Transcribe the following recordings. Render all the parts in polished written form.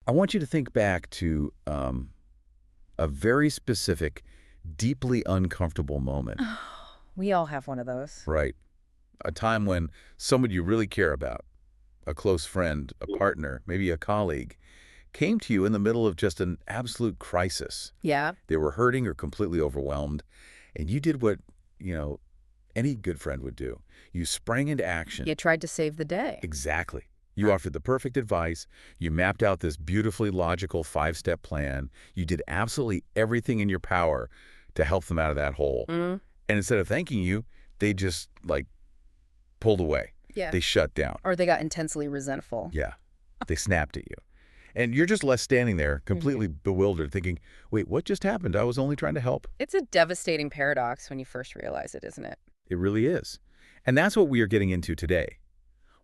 I want you to think back to a very specific, deeply uncomfortable moment, We all have one of those. right? A time when someone you really care about, a close friend, a partner, maybe a colleague, came to you in the middle of just an absolute crisis. Yeah. They were hurting or completely overwhelmed, and you did what, you know, any good friend would do. You sprang into action. You tried to save the day. Exactly. You offered the perfect advice. You mapped out this beautifully logical five-step plan. You did absolutely everything in your power to help them out of that hole. Mm, And instead of thanking you, they just, like, pulled away. yeah. They shut down. Or they got intensely resentful. Yeah. They snapped at you. And you're just left standing there, Mhm. completely bewildered, thinking, wait, what just happened? I was only trying to help. It's a devastating paradox when you first realize it, isn't it? It really is. And that's what we are getting into today.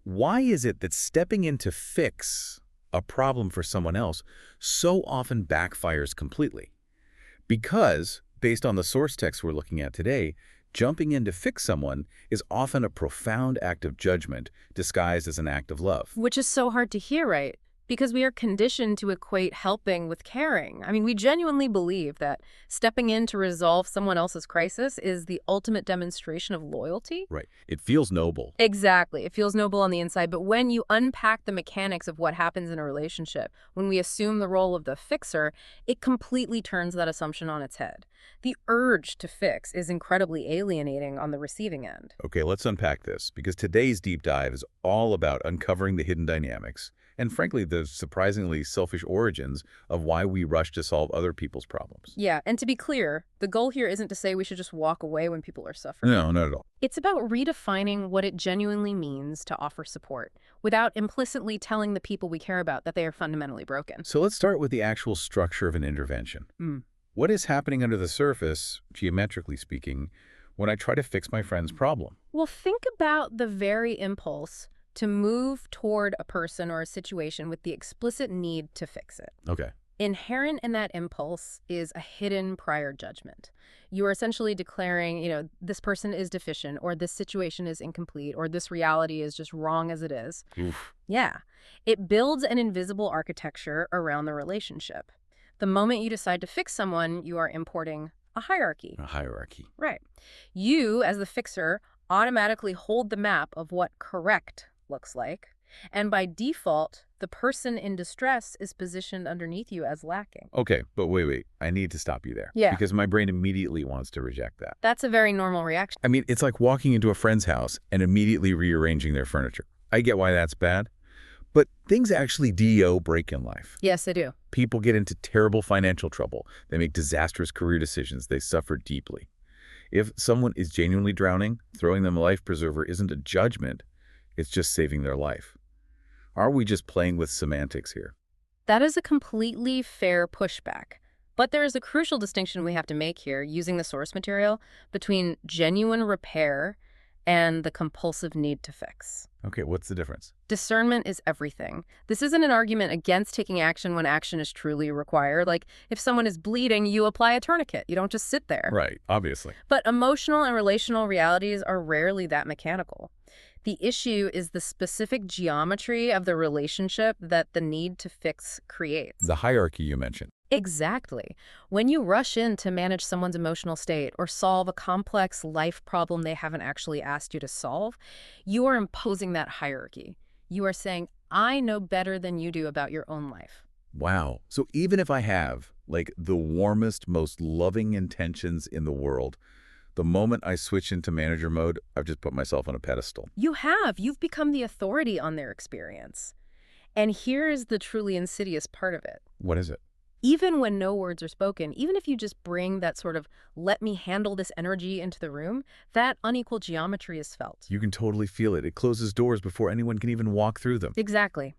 Why is it that stepping in to fix a problem for someone else so often backfires completely? Because, based on the source text we're looking at today, jumping in to fix someone is often a profound act of judgment disguised as an act of love. Which is so hard to hear, right? Because we are conditioned to equate helping with caring. I mean, we genuinely believe that stepping in to resolve someone else's crisis is the ultimate demonstration of loyalty. Right. It feels noble. Exactly. It feels noble on the inside, but when you unpack the mechanics of what happens in a relationship, when we assume the role of the fixer, it completely turns that assumption on its head. The urge to fix is incredibly alienating on the receiving end. Okay, let's unpack this, because today's deep dive is all about uncovering the hidden dynamics and, frankly, the surprisingly selfish origins of why we rush to solve other people's problems. Yeah, and to be clear, the goal here isn't to say we should just walk away when people are suffering. No, not at all. It's about redefining what it genuinely means to offer support without implicitly telling the people we care about that they are fundamentally broken. So let's start with the actual structure of an intervention. What is happening under the surface, geometrically speaking, when I try to fix my friend's problem? Well, think about the very impulse to move toward a person or a situation with the explicit need to fix it. Okay. Inherent in that impulse is a hidden prior judgment. You are essentially declaring, this person is deficient, or this situation is incomplete, or this reality is just wrong as it is. Oof. Yeah. It builds an invisible architecture around the relationship. The moment you decide to fix someone, you are importing a hierarchy. A hierarchy. Right. You, as the fixer, automatically hold the map of what correct looks like. And by default, the person in distress is positioned underneath you as lacking. Okay, but wait. I need to stop you there. Yeah. Because my brain immediately wants to reject that. That's a very normal reaction. I mean, it's like walking into a friend's house and immediately rearranging their furniture. I get why that's bad. But things actually break in life. Yes, I do. People get into terrible financial trouble. They make disastrous career decisions. They suffer deeply. If someone is genuinely drowning, throwing them a life preserver isn't a judgment. It's just saving their life. Are we just playing with semantics here? That is a completely fair pushback. But there is a crucial distinction we have to make here, using the source material, between genuine repair and the compulsive need to fix. Okay, what's the difference? Discernment is everything. This isn't an argument against taking action when action is truly required. Like, if someone is bleeding, you apply a tourniquet. You don't just sit there. Right, obviously. But emotional and relational realities are rarely that mechanical. The issue is the specific geometry of the relationship that the need to fix creates. The hierarchy you mentioned. Exactly. When you rush in to manage someone's emotional state or solve a complex life problem they haven't actually asked you to solve, you are imposing that hierarchy. You are saying, I know better than you do about your own life. Wow. So even if I have, like, the warmest, most loving intentions in the world, the moment I switch into manager mode, I've just put myself on a pedestal. You have. You've become the authority on their experience. And here is the truly insidious part of it. What is it? Even when no words are spoken, even if you just bring that sort of let me handle this energy into the room, that unequal geometry is felt. You can totally feel it. It closes doors before anyone can even walk through them. Exactly.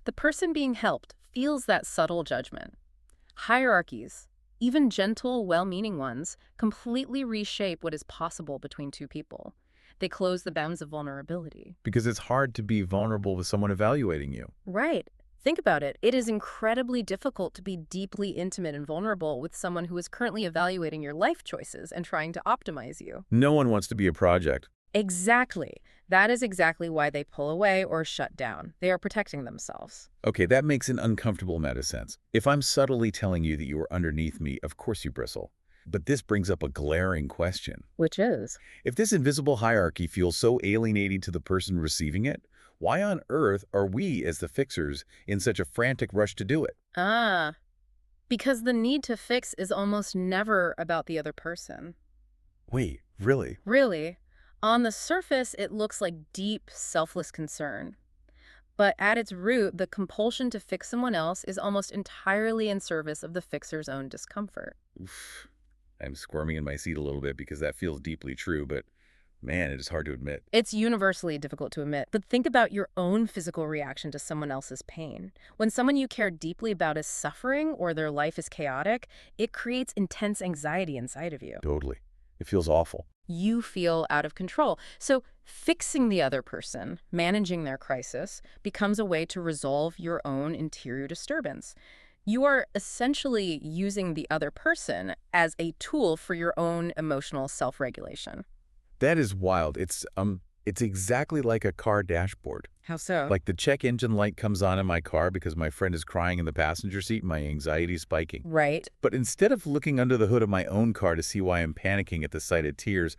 The person being helped feels that subtle judgment. Hierarchies, even gentle, well-meaning ones, completely reshape what is possible between two people. They close the bounds of vulnerability. Because it's hard to be vulnerable with someone evaluating you. Right. Think about it. It is incredibly difficult to be deeply intimate and vulnerable with someone who is currently evaluating your life choices and trying to optimize you. No one wants to be a project. Exactly. That is exactly why they pull away or shut down. They are protecting themselves. Okay, that makes an uncomfortable amount of sense. If I'm subtly telling you that you are underneath me, of course you bristle. But this brings up a glaring question. Which is? If this invisible hierarchy feels so alienating to the person receiving it, why on earth are we, as the fixers, in such a frantic rush to do it? Ah, because the need to fix is almost never about the other person. Wait, really? Really, on the surface, it looks like deep, selfless concern. But at its root, the compulsion to fix someone else is almost entirely in service of the fixer's own discomfort. Oof. I'm squirming in my seat a little bit because that feels deeply true, but man, it is hard to admit. It's universally difficult to admit, but think about your own physical reaction to someone else's pain. When someone you care deeply about is suffering or their life is chaotic, it creates intense anxiety inside of you. Totally. It feels awful. You feel out of control. So fixing the other person, managing their crisis, becomes a way to resolve your own interior disturbance. You are essentially using the other person as a tool for your own emotional self-regulation. That is wild. It's exactly like a car dashboard. How so? Like the check engine light comes on in my car because my friend is crying in the passenger seat and my anxiety is spiking. Right. But instead of looking under the hood of my own car to see why I'm panicking at the sight of tears,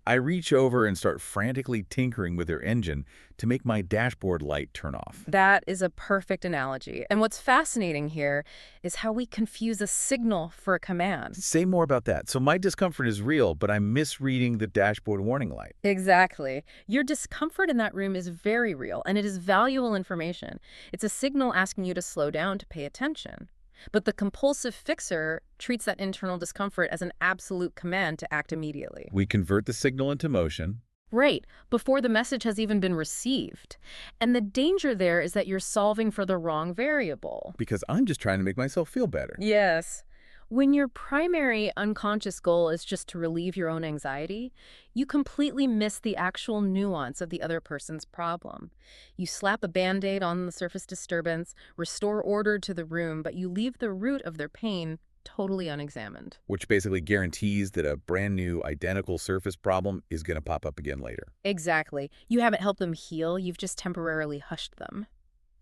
I reach over and start frantically tinkering with their engine to make my dashboard light turn off. That is a perfect analogy. And what's fascinating here is how we confuse a signal for a command. Say more about that. So my discomfort is real, but I'm misreading the dashboard warning light. Exactly. Your discomfort in that room is very real, and it is valuable information. It's a signal asking you to slow down to pay attention. But the compulsive fixer treats that internal discomfort as an absolute command to act immediately. We convert the signal into motion. Right, before the message has even been received. And the danger there is that you're solving for the wrong variable. Because I'm just trying to make myself feel better. Yes. When your primary unconscious goal is just to relieve your own anxiety, you completely miss the actual nuance of the other person's problem. You slap a Band-Aid on the surface disturbance, restore order to the room, but you leave the root of their pain totally unexamined. Which basically guarantees that a brand new identical surface problem is going to pop up again later. Exactly. You haven't helped them heal, you've just temporarily hushed them.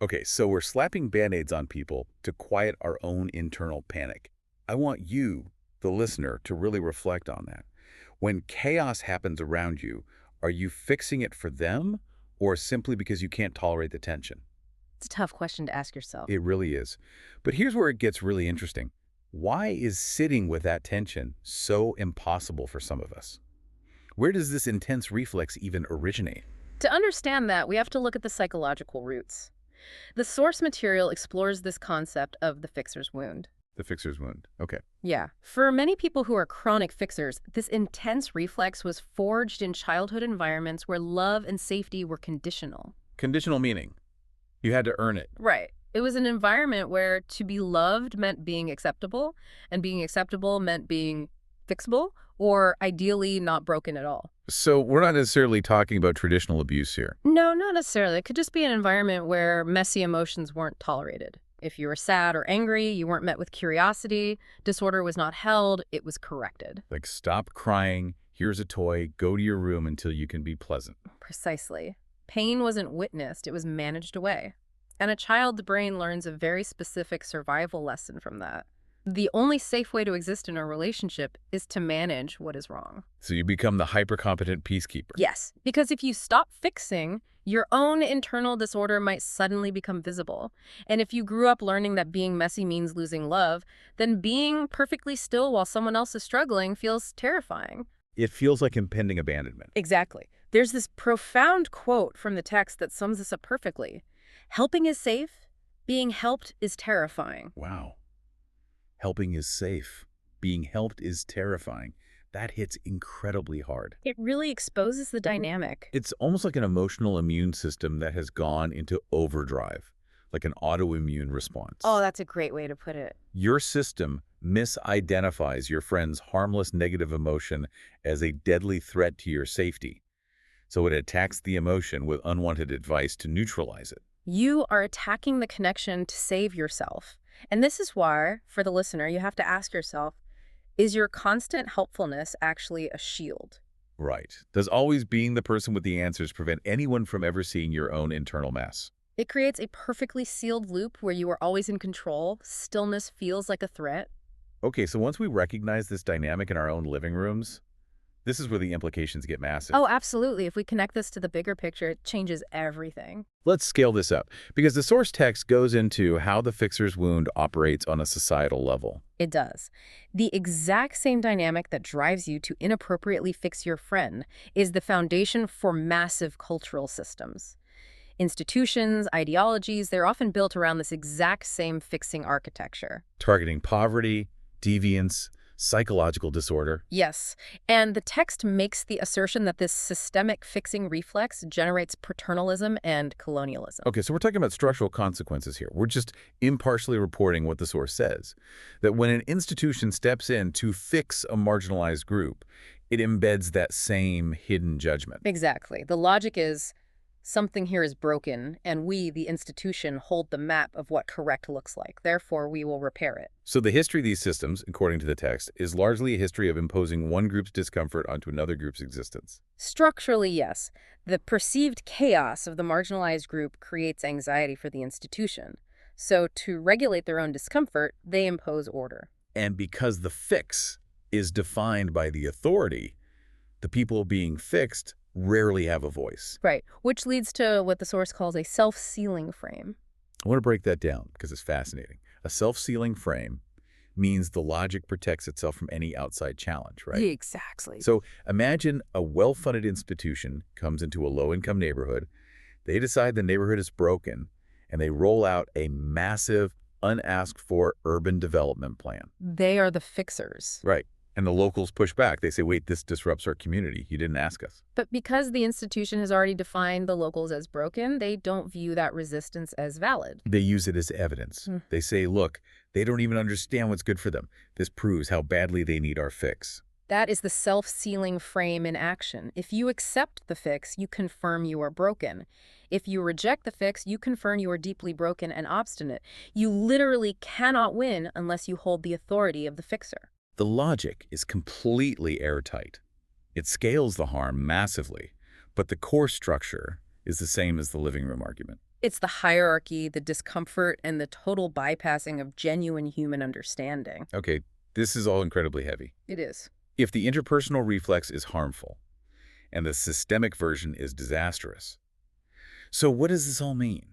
Okay, so we're slapping Band-Aids on people to quiet our own internal panic. I want you, the listener, to really reflect on that. When chaos happens around you, are you fixing it for them or simply because you can't tolerate the tension? It's a tough question to ask yourself. It really is. But here's where it gets really interesting. Why is sitting with that tension so impossible for some of us? Where does this intense reflex even originate? To understand that, we have to look at the psychological roots. The source material explores this concept of the fixer's wound. The fixer's wound. Okay. Yeah. For many people who are chronic fixers, this intense reflex was forged in childhood environments where love and safety were conditional. Conditional meaning. You had to earn it. Right. It was an environment where to be loved meant being acceptable, and being acceptable meant being fixable, or ideally not broken at all. So we're not necessarily talking about traditional abuse here. No, not necessarily. It could just be an environment where messy emotions weren't tolerated. If you were sad or angry, you weren't met with curiosity, disorder was not held, it was corrected. Like, stop crying, here's a toy, go to your room until you can be pleasant. Precisely. Pain wasn't witnessed, it was managed away. And a child's brain learns a very specific survival lesson from that. The only safe way to exist in a relationship is to manage what is wrong. So you become the hyper-competent peacekeeper. Yes, because if you stop fixing, your own internal disorder might suddenly become visible. And if you grew up learning that being messy means losing love, then being perfectly still while someone else is struggling feels terrifying. It feels like impending abandonment. Exactly. There's this profound quote from the text that sums this up perfectly. Helping is safe. Being helped is terrifying. Wow. Helping is safe. Being helped is terrifying. That hits incredibly hard. It really exposes the dynamic. It's almost like an emotional immune system that has gone into overdrive, like an autoimmune response. Oh, that's a great way to put it. Your system misidentifies your friend's harmless negative emotion as a deadly threat to your safety. So it attacks the emotion with unwanted advice to neutralize it. You are attacking the connection to save yourself. And this is why, for the listener, you have to ask yourself, is your constant helpfulness actually a shield? Right. Does always being the person with the answers prevent anyone from ever seeing your own internal mess? It creates a perfectly sealed loop where you are always in control. Stillness feels like a threat. Okay, so once we recognize this dynamic in our own living rooms, this is where the implications get massive. Oh, absolutely. If we connect this to the bigger picture, it changes everything. Let's scale this up, because the source text goes into how the fixer's wound operates on a societal level. It does. The exact same dynamic that drives you to inappropriately fix your friend is the foundation for massive cultural systems. Institutions, ideologies, they're often built around this exact same fixing architecture. Targeting poverty, deviance, psychological disorder. Yes, and the text makes the assertion that this systemic fixing reflex generates paternalism and colonialism. Okay, so we're talking about structural consequences here. We're just impartially reporting what the source says. That when an institution steps in to fix a marginalized group, it embeds that same hidden judgment. Exactly. The logic is something here is broken, and we, the institution, hold the map of what correct looks like. Therefore, we will repair it. So the history of these systems, according to the text, is largely a history of imposing one group's discomfort onto another group's existence. Structurally, yes. The perceived chaos of the marginalized group creates anxiety for the institution. So to regulate their own discomfort, they impose order. And because the fix is defined by the authority, the people being fixed rarely have a voice. Right, which leads to what the source calls a self-sealing frame. I want to break that down because it's fascinating. A self-sealing frame means the logic protects itself from any outside challenge, right? Exactly. So imagine a well-funded institution comes into a low-income neighborhood. They decide the neighborhood is broken, and they roll out a massive, unasked-for urban development plan. They are the fixers. Right. And the locals push back. They say, wait, this disrupts our community. You didn't ask us. But because the institution has already defined the locals as broken, they don't view that resistance as valid. They use it as evidence. They say, look, they don't even understand what's good for them. This proves how badly they need our fix. That is the self-sealing frame in action. If you accept the fix, you confirm you are broken. If you reject the fix, you confirm you are deeply broken and obstinate. You literally cannot win unless you hold the authority of the fixer. The logic is completely airtight. It scales the harm massively, but the core structure is the same as the living room argument. It's the hierarchy, the discomfort, and the total bypassing of genuine human understanding. Okay, this is all incredibly heavy. It is. If the interpersonal reflex is harmful and the systemic version is disastrous, so what does this all mean?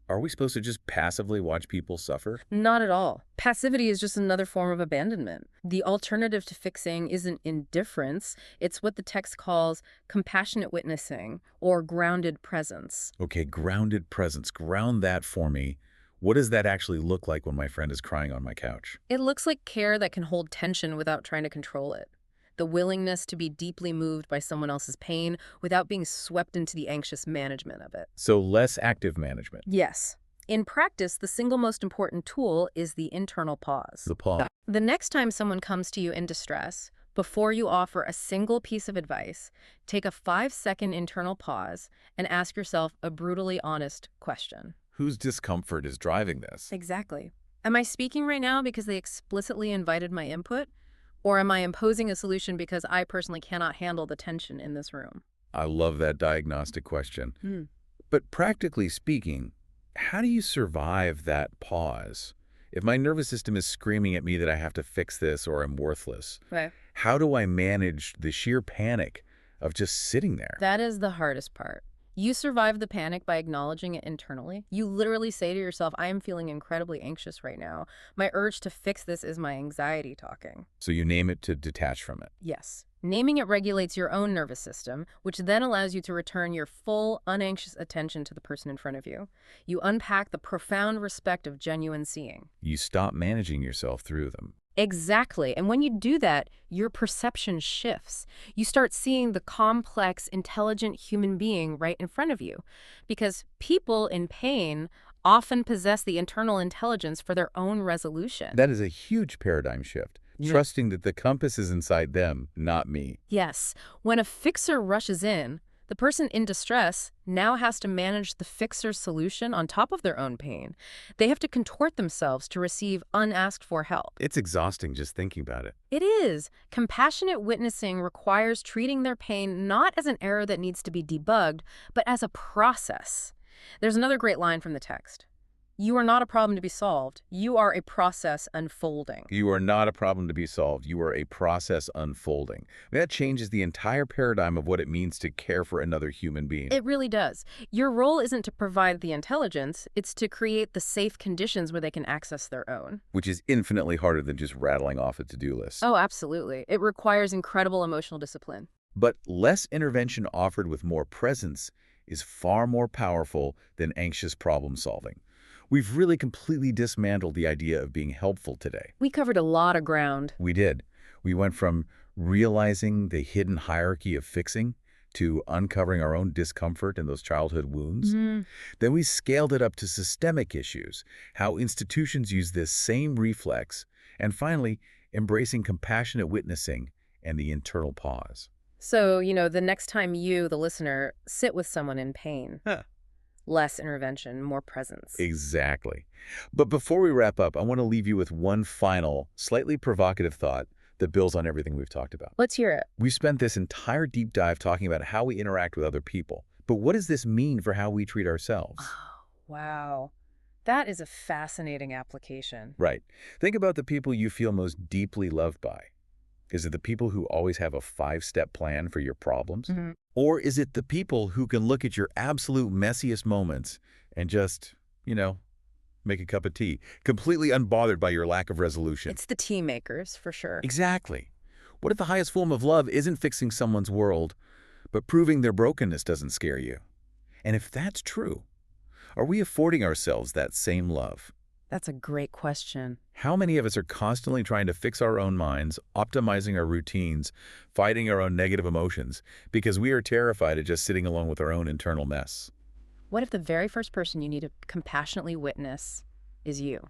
Are we supposed to just passively watch people suffer? Not at all. Passivity is just another form of abandonment. The alternative to fixing isn't indifference. It's what the text calls compassionate witnessing or grounded presence. Okay, grounded presence. Ground that for me. What does that actually look like when my friend is crying on my couch? It looks like care that can hold tension without trying to control it. The willingness to be deeply moved by someone else's pain without being swept into the anxious management of it. So less active management. Yes. In practice, the single most important tool is the internal pause. The pause. The next time someone comes to you in distress, before you offer a single piece of advice, take a 5-second internal pause and ask yourself a brutally honest question. Whose discomfort is driving this? Exactly. Am I speaking right now because they explicitly invited my input? Or am I imposing a solution because I personally cannot handle the tension in this room? I love that diagnostic question. But practically speaking, how do you survive that pause? If my nervous system is screaming at me that I have to fix this or I'm worthless, Right. how do I manage the sheer panic of just sitting there? That is the hardest part. You survive the panic by acknowledging it internally. You literally say to yourself, I am feeling incredibly anxious right now. My urge to fix this is my anxiety talking. So you name it to detach from it. Yes. Naming it regulates your own nervous system, which then allows you to return your full, unanxious attention to the person in front of you. You unpack the profound respect of genuine seeing. You stop managing yourself through them. Exactly. And when you do that, your perception shifts. You start seeing the complex, intelligent human being right in front of you. Because people in pain often possess the internal intelligence for their own resolution. That is a huge paradigm shift. Trusting that the compass is inside them, not me. Yes. When a fixer rushes in, The person in distress now has to manage the fixer's solution on top of their own pain. They have to contort themselves to receive unasked for help. It's exhausting just thinking about it. It is. Compassionate witnessing requires treating their pain not as an error that needs to be debugged, but as a process. There's another great line from the text. You are not a problem to be solved. You are a process unfolding. You are not a problem to be solved. You are a process unfolding. That changes the entire paradigm of what it means to care for another human being. It really does. Your role isn't to provide the intelligence, it's to create the safe conditions where they can access their own. Which is infinitely harder than just rattling off a to-do list. Oh, absolutely. It requires incredible emotional discipline. But less intervention offered with more presence is far more powerful than anxious problem solving. We've really completely dismantled the idea of being helpful today. We covered a lot of ground. We did. We went from realizing the hidden hierarchy of fixing to uncovering our own discomfort and those childhood wounds. Then we scaled it up to systemic issues, how institutions use this same reflex, and finally, embracing compassionate witnessing and the internal pause. So, the next time you, the listener, sit with someone in pain, less intervention, more presence. Exactly. But before we wrap up, I want to leave you with one final, slightly provocative thought that builds on everything we've talked about. Let's hear it. We spent this entire deep dive talking about how we interact with other people. But what does this mean for how we treat ourselves? Wow. That is a fascinating application. Right. Think about the people you feel most deeply loved by. Is it the people who always have a 5-step plan for your problems? Or is it the people who can look at your absolute messiest moments and just, make a cup of tea, completely unbothered by your lack of resolution? It's the tea makers, for sure. Exactly. What if the highest form of love isn't fixing someone's world, but proving their brokenness doesn't scare you? And if that's true, are we affording ourselves that same love? That's a great question. How many of us are constantly trying to fix our own minds, optimizing our routines, fighting our own negative emotions, because we are terrified of just sitting alone with our own internal mess? What if the very first person you need to compassionately witness is you?